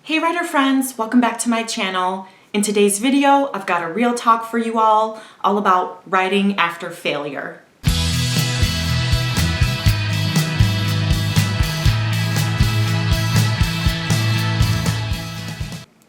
Hey writer friends, welcome back to my channel. In today's video, I've got a real talk for you all about writing after failure.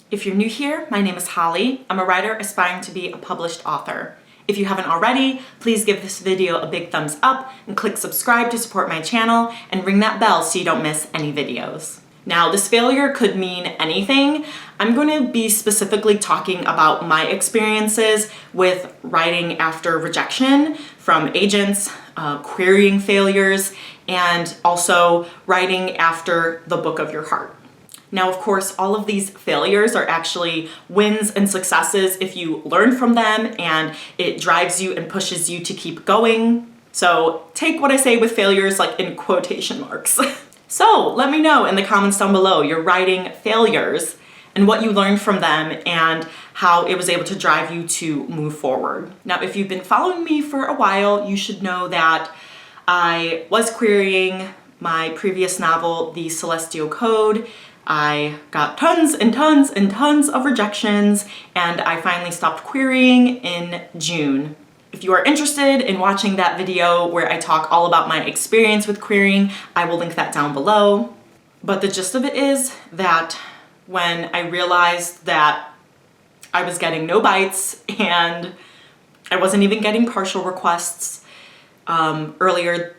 If you're new here, my name is Holly. I'm a writer aspiring to be a published author. If you haven't already, please give this video a big thumbs up and click subscribe to support my channel and ring that bell so you don't miss any videos. Now, this failure could mean anything. I'm going to be specifically talking about my experiences with writing after rejection from agents, querying failures, and also writing after the book of your heart. Now, of course, all of these failures are actually wins and successes if you learn from them and it drives you and pushes you to keep going. So take what I say with failures like in quotation marks. So let me know in the comments down below your writing failures and what you learned from them and how it was able to drive you to move forward. Now, if you've been following me for a while, you should know that I was querying my previous novel, The Celestial Code. I got tons and tons and tons of rejections, and I finally stopped querying in June. If you are interested in watching that video where I talk all about my experience with querying, I will link that down below. But the gist of it is that when I realized that I was getting no bites and I wasn't even getting partial requests, earlier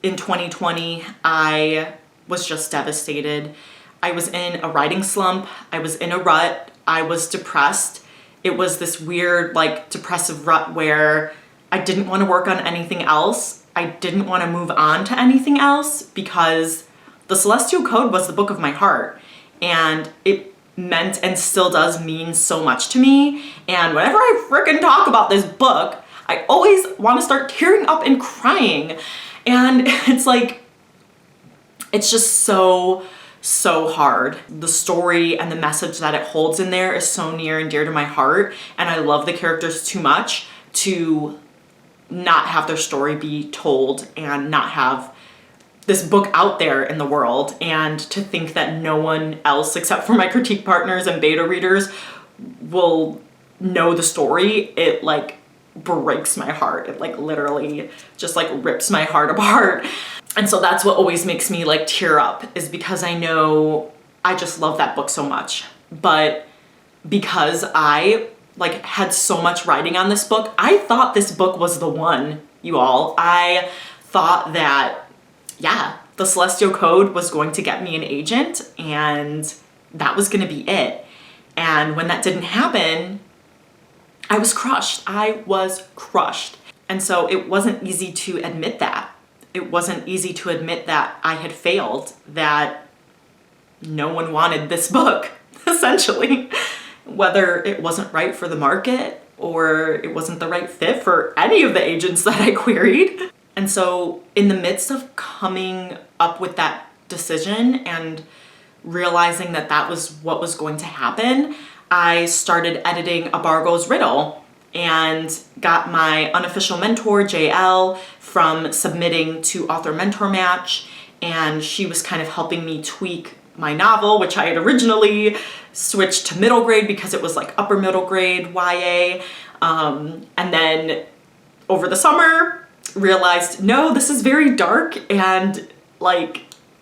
in 2020, I was just devastated. I was in a writing slump, I was in a rut, I was depressed. It was this weird, depressive rut where I didn't want to work on anything else. I didn't want to move on to anything else because The Celestial Code was the book of my heart, and it meant and still does mean so much to me. And whenever I frickin' talk about this book, I always want to start tearing up and crying. And it's just so hard. The story and the message that it holds in there is so near and dear to my heart, and I love the characters too much to not have their story be told and not have this book out there in the world, and to think that no one else except for my critique partners and beta readers will know the story. It breaks my heart. It literally just rips my heart apart. And so that's what always makes me tear up, is because I know I just love that book so much. But because I had so much writing on this book, I thought this book was the one, you all. I thought that, yeah, The Celestial Code was going to get me an agent and that was gonna be it. And when that didn't happen, I was crushed. I was crushed. And so it wasn't easy to admit that. It wasn't easy to admit that I had failed, that no one wanted this book, essentially. Whether it wasn't right for the market or it wasn't the right fit for any of the agents that I queried. And so in the midst of coming up with that decision and realizing that that was what was going to happen, I started editing Abargo's Riddle and got my unofficial mentor, JL, from submitting to Author Mentor Match, and she was kind of helping me tweak my novel, which I had originally switched to middle grade because it was upper middle grade YA, and then over the summer realized, no, this is very dark and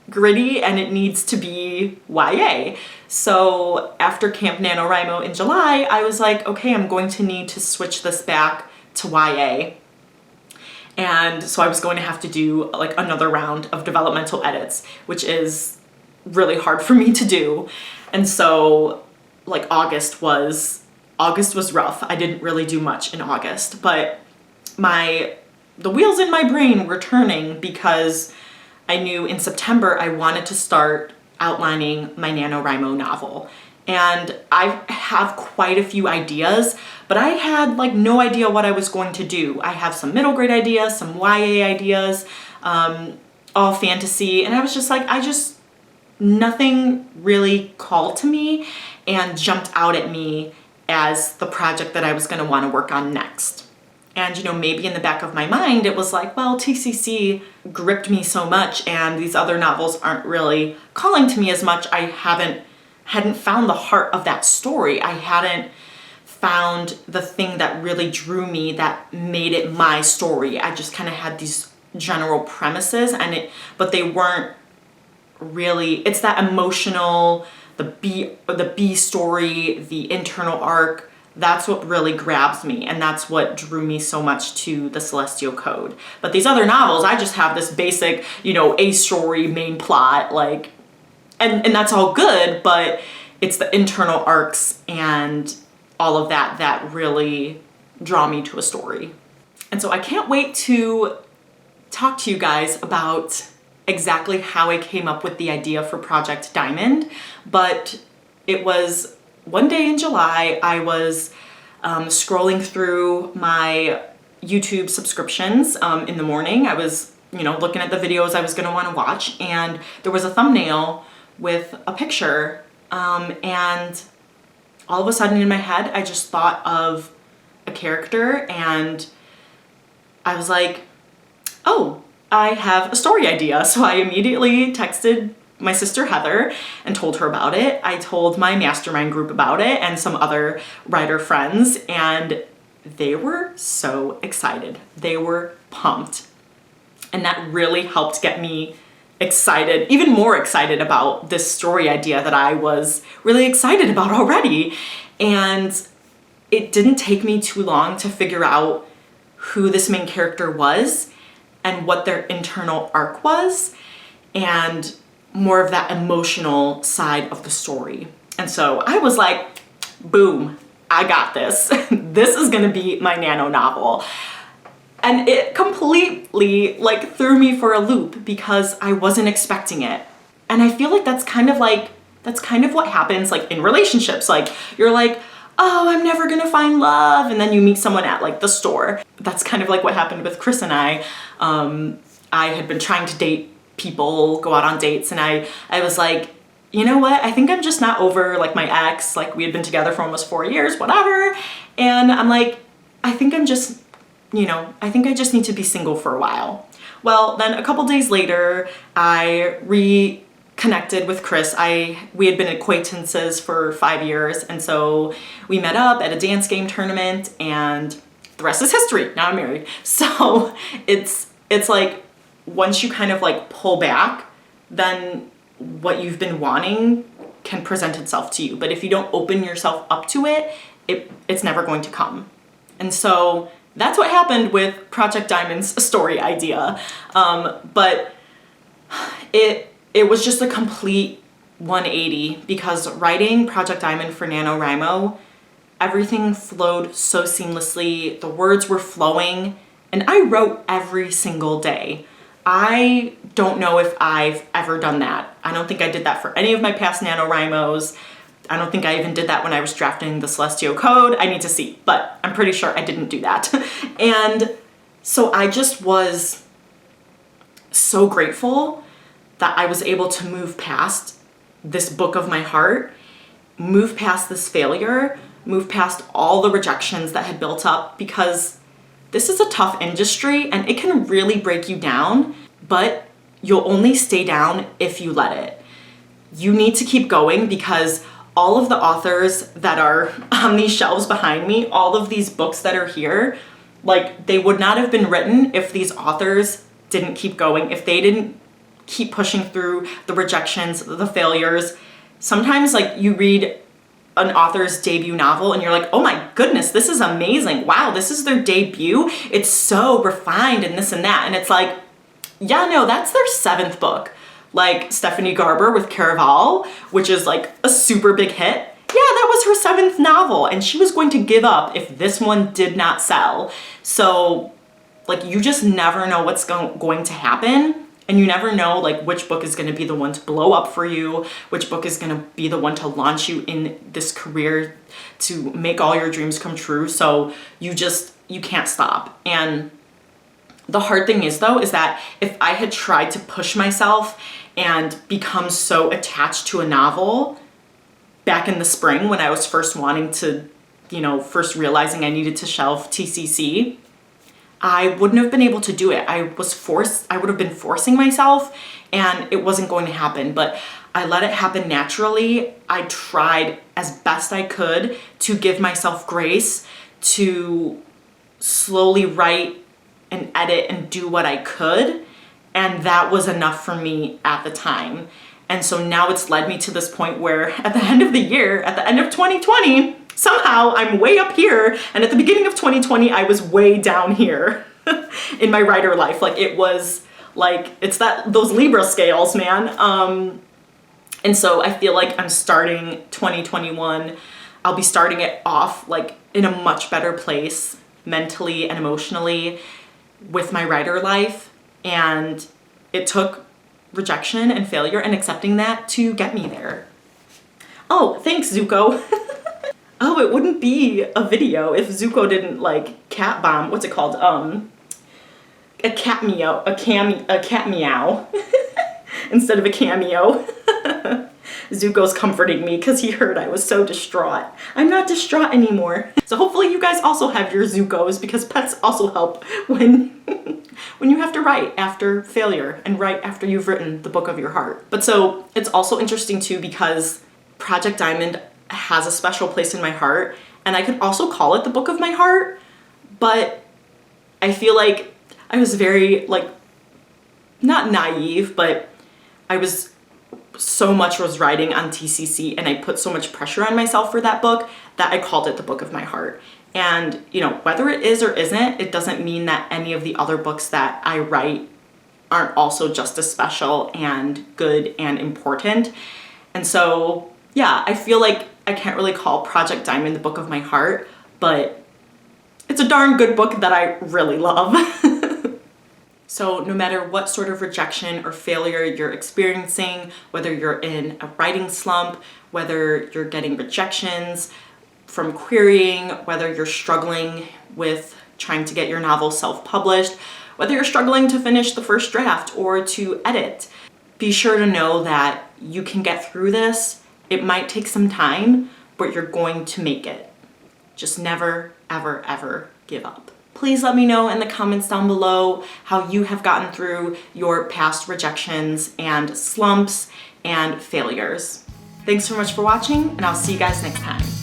gritty and it needs to be YA. So after Camp NaNoWriMo in July, I was like, okay, I'm going to need to switch this back to YA. And so I was going to have to do another round of developmental edits, which is really hard for me to do. And so August was rough. I didn't really do much in August, but the wheels in my brain were turning because I knew in September I wanted to start outlining my NaNoWriMo novel. And I have quite a few ideas, but I had no idea what I was going to do. I have some middle grade ideas, some YA ideas, all fantasy, and I was just nothing really called to me and jumped out at me as the project that I was gonna wanna work on next. And maybe in the back of my mind, it was well, TCC gripped me so much and these other novels aren't really calling to me as much. I haven't hadn't found the heart of that story. I hadn't found the thing that really drew me, that made it my story. I just kind of had these general premises but they weren't really, it's that emotional, the B story, the internal arc. That's what really grabs me, and that's what drew me so much to the Celestial Code. But these other novels, I just have this basic, A story, main plot, like, and that's all good, but it's the internal arcs and all of that that really draw me to a story. And so I can't wait to talk to you guys about exactly how I came up with the idea for Project Diamond, but it was one day in July. I was scrolling through my YouTube subscriptions in the morning. I was, looking at the videos I was gonna wanna watch, and there was a thumbnail with a picture, and all of a sudden in my head, I just thought of a character, and I was like, oh, I have a story idea. So I immediately texted my sister Heather and told her about it. I told my mastermind group about it and some other writer friends, and they were so excited. They were pumped. And that really helped get me excited, even more excited about this story idea that I was really excited about already. And it didn't take me too long to figure out who this main character was and what their internal arc was, and more of that emotional side of the story. And so I was like, boom, I got this. This is gonna be my nano novel. And it completely threw me for a loop because I wasn't expecting it. And I feel like that's kind of what happens in relationships. You're like, oh, I'm never gonna find love. And then you meet someone at the store. That's kind of what happened with Chris and I. I had been trying to date people, go out on dates, and I was like, you know what? I think I'm just not over my ex. We had been together for almost 4 years, whatever. And I'm like, I think I just need to be single for a while. Well, then a couple days later, I reconnected with Chris. We had been acquaintances for 5 years, and so we met up at a dance game tournament, and the rest is history. Now I'm married. So it's once you kind of pull back, then what you've been wanting can present itself to you. But if you don't open yourself up to it, it's never going to come. And so that's what happened with Project Diamond's story idea. But it was just a complete 180, because writing Project Diamond for NaNoWriMo, everything flowed so seamlessly. The words were flowing, and I wrote every single day. I don't know if I've ever done that. I don't think I did that for any of my past NaNoWriMos. I don't think I even did that when I was drafting the Celestial Code. I need to see, but I'm pretty sure I didn't do that. And so I just was so grateful that I was able to move past this book of my heart, move past this failure, move past all the rejections that had built up, because this is a tough industry and it can really break you down, but you'll only stay down if you let it. You need to keep going, because all of the authors that are on these shelves behind me, all of these books that are here, they would not have been written if these authors didn't keep going, if they didn't keep pushing through the rejections, the failures. Sometimes you read an author's debut novel and you're like, oh my goodness, this is amazing. Wow, this is their debut. It's so refined and this and that. And it's like, yeah, no, that's their 7th book. Stephanie Garber with Caraval, which is a super big hit. Yeah, that was her 7th novel, and she was going to give up if this one did not sell. So you just never know what's going to happen. And you never know which book is going to be the one to blow up for you, which book is going to be the one to launch you in this career to make all your dreams come true. So you can't stop. And the hard thing is that if I had tried to push myself and become so attached to a novel back in the spring when I was first wanting to, first realizing I needed to shelve TCC, I wouldn't have been able to do it. I would have been forcing myself, and it wasn't going to happen. But I let it happen naturally. I tried as best I could to give myself grace, to slowly write and edit and do what I could. And that was enough for me at the time. And so now it's led me to this point where at the end of the year, at the end of 2020, somehow I'm way up here. And at the beginning of 2020, I was way down here in my writer life. Like it was like, it's those Libra scales, man. And so I feel like I'm starting 2021. I'll be starting it off like in a much better place mentally and emotionally with my writer life. And it took rejection and failure and accepting that to get me there. Oh, thanks, Zuko. Oh, it wouldn't be a video if Zuko didn't like cat bomb. What's it called? A cat meow instead of a cameo. Zuko's comforting me because he heard I was so distraught. I'm not distraught anymore. So hopefully you guys also have your Zukos, because pets also help when when you have to write after failure and write after you've written the book of your heart. But so it's also interesting too, because Project Diamond has a special place in my heart, and I could also call it the book of my heart, but I feel like I was very like, not naive, but I was so much was writing on TCC and I put so much pressure on myself for that book that I called it the book of my heart. And you know, whether it is or isn't, it doesn't mean that any of the other books that I write aren't also just as special and good and important. And so yeah, I feel like I can't really call Project Diamond the book of my heart, but it's a darn good book that I really love. So no matter what sort of rejection or failure you're experiencing, whether you're in a writing slump, whether you're getting rejections from querying, whether you're struggling with trying to get your novel self-published, whether you're struggling to finish the first draft or to edit, be sure to know that you can get through this. It might take some time, but you're going to make it. Just never, ever, ever give up. Please let me know in the comments down below how you have gotten through your past rejections and slumps and failures. Thanks so much for watching, and I'll see you guys next time.